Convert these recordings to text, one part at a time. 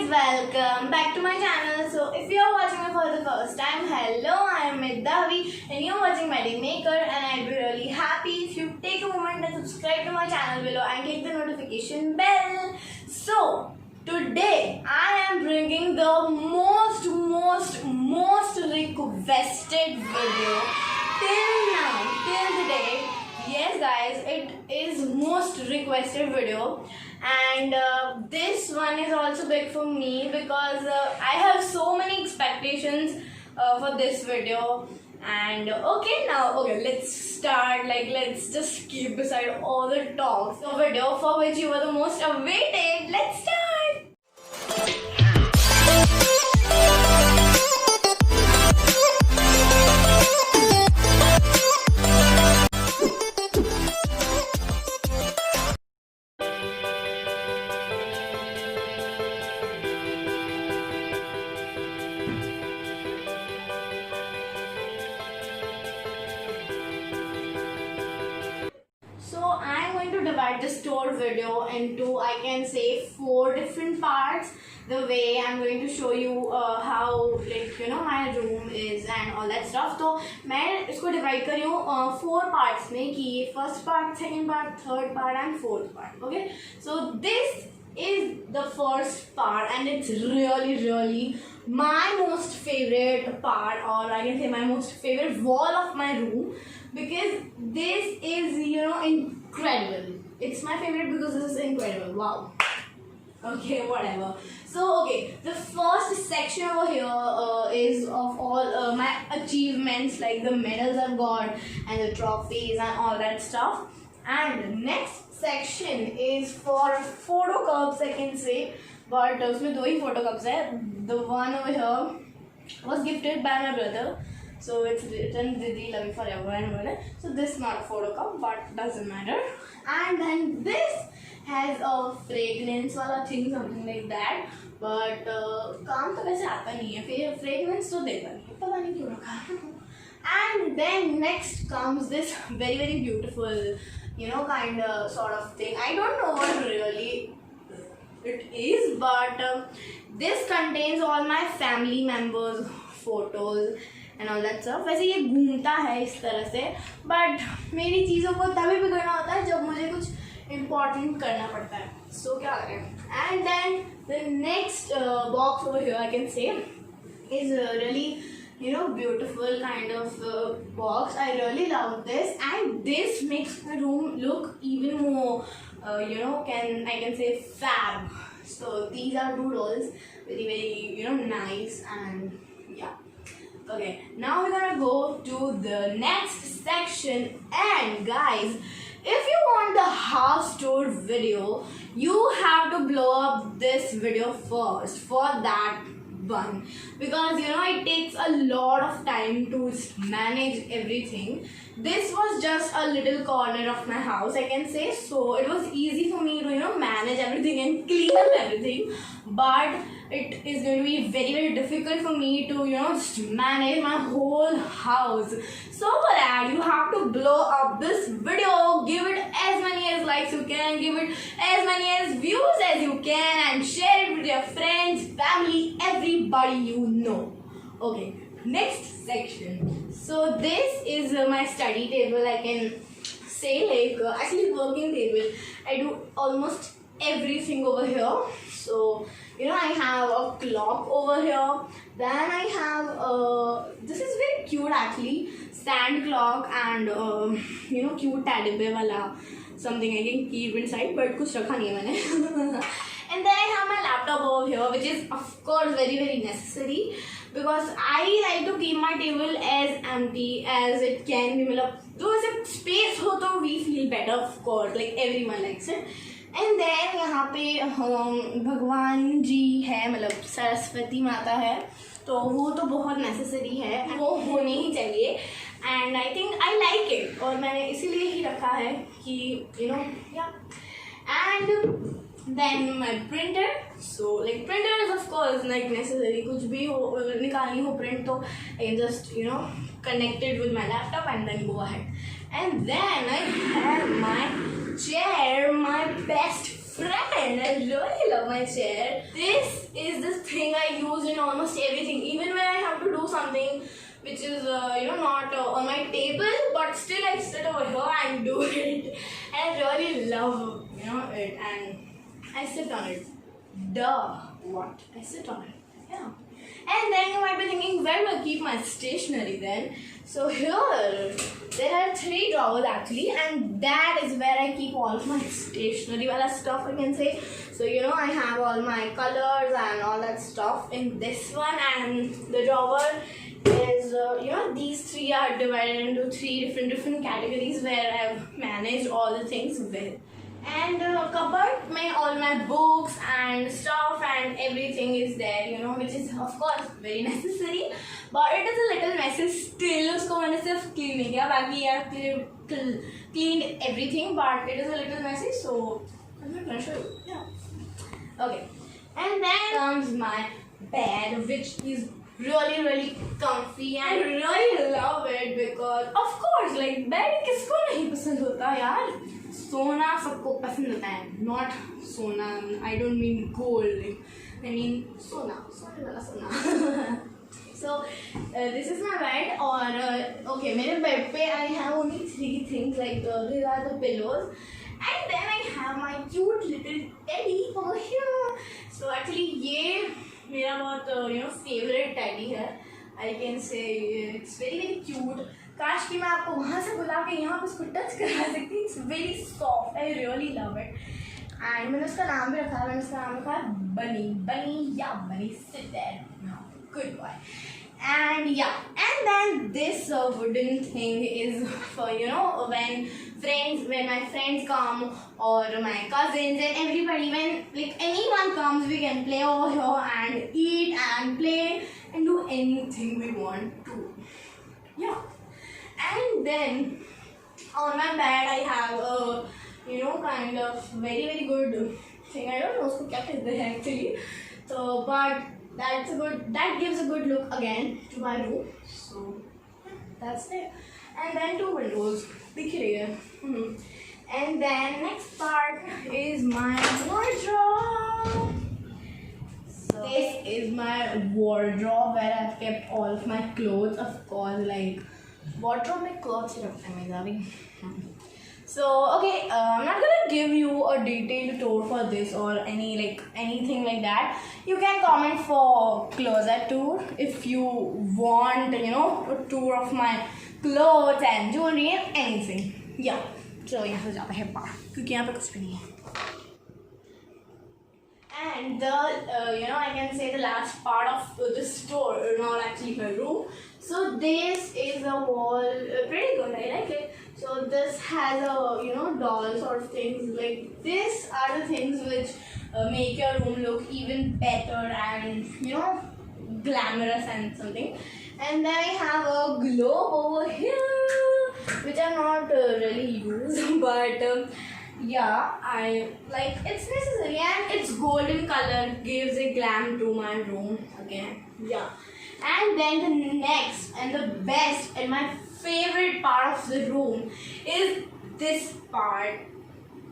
welcome back to my channel. So if you are watching me for the first time, hello, I am Middavi and you are watching Medi Maker, and I'd be really happy if you take a moment and subscribe to my channel below and click the notification bell. So today I am bringing the most requested video till the day. Yes guys, it is most requested video, and this one is also big for me because I have so many expectations for this video. And okay, let's start. Let's just keep beside all the talks. The video for which you were the most awaited. Let's start. So I'm going to divide this tour video into, I can say, 4 different parts. The way I'm going to show you how my room is and all that stuff. So मैं इसको divide कर रही हूँ 4 parts में कि first part, second part, third part and fourth part. Okay. So this is the first part and it's really my most favorite part, or I can say my most favorite wall of my room, because this is incredible. It's my favorite because this is incredible. Wow. Okay, whatever. So the first section over here is of all my achievements, like the medals I've got and the trophies and all that stuff. And next section is for photo cups, I can say, but उसमें 2 ही photo cups है. The one over here was gifted by my brother, so it's written Didi love you forever and whatever. So this is not a photo cup, but doesn't matter. And then this has a fragrance वाला thing, something like that. But काम तो वैसे आता नहीं है, फिर fragrance तो देता नहीं है, पता नहीं क्यों रखा. And then next comes this very beautiful, kind of sort of thing. I don't know what really it is, but this contains all my family members' photos and all that stuff. वैसे ये घूमता है इस तरह से, but मेरी चीज़ों को तभी भी करना होता है जब मुझे कुछ important करना पड़ता है. So क्या करें? And then the next box over here, I can say, is really beautiful kind of box. I really love this, and this makes my room look even more I can say fab. So these are 2 dolls, very nice, and yeah. Okay, now we're gonna go to the next section. And guys, if you want the house tour video, you have to blow up this video first for that one, because it takes a lot of time to manage everything. This was just a little corner of my house, I can say, so it was easy for me to manage everything and clean up everything. But it is going to be very difficult for me to just manage my whole house. So for that, you have to blow up this video, give it as many as likes you can, give it as many as views as you can, and share it with your friends, family, everybody you know. Okay, next section. So this is my study table, I can say, actually working table. I do almost everything over here. So I have a clock over here. Then I have this is very cute actually, sand clock, and cute teddy bear wala something I can keep inside, but kuch rakha nahi hai maine. And then I have my laptop over here, which is of course very necessary, because I like to keep my table as empty as it can be. though if space ho to we feel better, of course, like everyone likes it. And then यहाँ पे भगवान जी है, सरस्वती माता है, तो वो तो बहुत नेसेसरी है, वो होनी ही चाहिए. And I think I like it, और मैंने इसीलिए ही रखा है कि या. And then my printer. So printer is of course necessary. कुछ भी हो निकालनी हो print, तो I can just connect it with my laptop and then go ahead. And then I have my chair, my best friend, I really love my chair. This is the thing I use in almost everything, even when I have to do something which is not on my table, but still I sit over here and do it. And I really love it, and I sit on it. Duh, what? I sit on it. Yeah. And then you might be thinking, where do I keep my stationery then? So here, there are 3 drawers actually, and that is where I keep all of my stationery wala stuff, I can say. So I have all my colors and all that stuff in this one, and the drawer is these 3 are divided into 3 different categories where I've managed all the things with. And cupboard mein all my books and stuff and everything is there, which is of course very necessary, but it is a little messy still. Usko maine sirf clean nahi kiya, baki I have cleaned everything, but it is a little messy, so I'm not gonna show you. Yeah. Okay. And then comes my bed, which is really comfy, and I really love it because of course like bed kisko nahi pasand hota yaar. सोना सबको पसंद होता है, not सोना, I don't mean gold, I mean सोना, सोने वाला सोना. So this is my bed, और okay, मेरे बेड पे I have only 3 things, like these are the pillows, and then I have my cute little teddy over here. So actually ये मेरा बहुत favorite teddy है, I can say. It's very cute. काश कि मैं आपको वहाँ से बुला के यहाँ पे उसको टच करा सकती. It's very soft, I really love it. And मैंने उसका नाम भी रखा है, मैंने उसका नाम रखा है बनी या Bunny. Sit there now, good boy. And yeah, and then this wooden thing is for when my friends come, or my cousins and everybody, when like anyone comes, we can play over here and eat and play and do anything we want to. Yeah. And then on my bed I have a kind of very good thing. I don't know usko kya kehte hain actually. So but that gives a good look again to my room. So that's it. And then 2 windows dikh rahi hai. And then next part is my wardrobe. So this is my wardrobe where I've kept all of my clothes, of course, like wardrobe में clothes रखते हैं मेरा भी. So okay, I'm not gonna give you a detailed tour for this or anything like that. You can comment for closet tour if you want, a tour of my clothes and jewelry and anything. Yeah, चलो यहाँ से जाते हैं बाहर क्योंकि यहाँ पे कुछ भी नहीं है. And the I can say the last part of the store, not actually my room. So this is a wall, pretty good, I like it. So this has a doll sort of things. Like these are the things which make your room look even better and glamorous and something. And then I have a globe over here which I'm not really used, but yeah, I like it's necessary, and its golden color gives a glam to my room again. Yeah. And then the next and the best and my favorite part of the room is this part.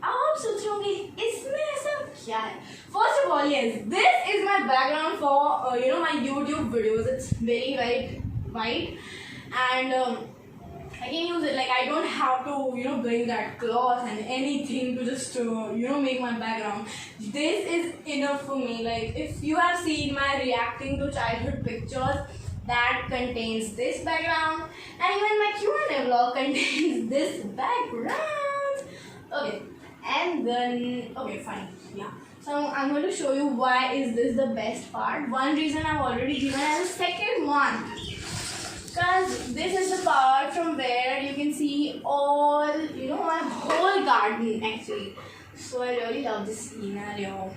आप सोच रहे होंगे इसमें ऐसा क्या है? First of all, yes, this is my background for my YouTube videos. It's very white, and I can use it, like I don't have to bring that cloth and anything to just make my background. This is enough for me. Like if you have seen my reacting to childhood pictures, that contains this background, and even my Q&A vlog contains this background. Okay, and then okay, fine, yeah. So I'm going to show you why is this the best part. One reason I've already given, and the second one, because this is the part from where you can see all my whole garden actually. So I really love this scenario.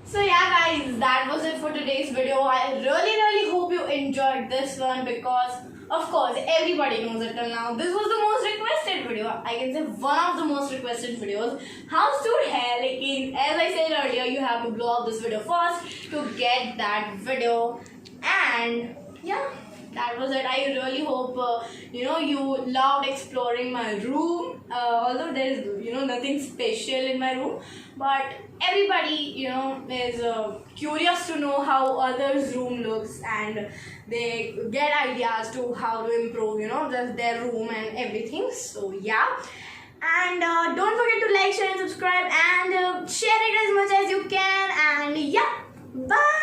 So yeah guys, that was it for today's video. I really hope you enjoyed this one, because Of course, everybody knows it till now. This was the most requested video. I can say one of the most requested videos. House tour hai, lekin as I said earlier, you have to blow up this video first to get that video. And yeah, that was it. I really hope you loved exploring my room. Although there is nothing special in my room, but everybody is curious to know how others' room looks, and they get ideas to how to improve their room and everything. So yeah. And don't forget to like, share and subscribe, and share it as much as you can. And yeah, bye.